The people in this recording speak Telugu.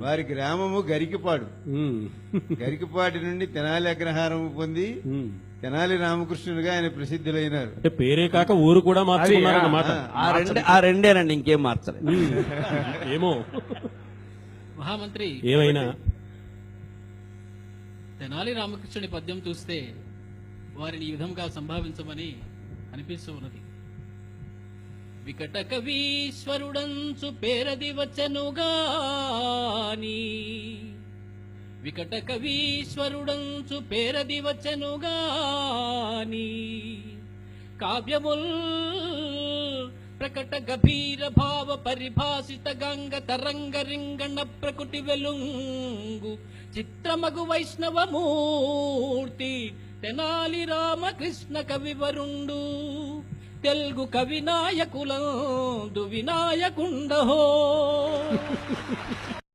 వారి గ్రామము గరికిపాడు. గరికిపాటి నుండి తెనాలి అగ్రహారం పొంది తెనాలి రామకృష్ణునిగా ఆయన ప్రసిద్ధులైనారు. అంటే పేరే కాక ఊరు కూడా మార్చుకున్నారన్నమాట. ఆ రెండేనండి, ఇంకేం మార్చలేదు. ఏమో మహామంత్రి, ఏమైనా తెనాలి రామకృష్ణుడి పద్యం చూస్తే వారిని ఈ విధంగా సంభావించమని అనిపిస్తూ ఉన్నది. వికట కవీశ్వరుడంచు పేరది వచ్చనుగాని, వికట కవీశ్వరుడంచు పేరది వచ్చనుగాని, కావ్యముల్ ప్రకట గభీర భావ పరిభాషిత గంగ తరంగ రింగణ ప్రకృతి వెలుంగు చిత్రమగు వైష్ణవమూర్తి తెనాలి రామకృష్ణ కవివరుండు తెలుగు కవి నాయకులందు వినాయకుండహో.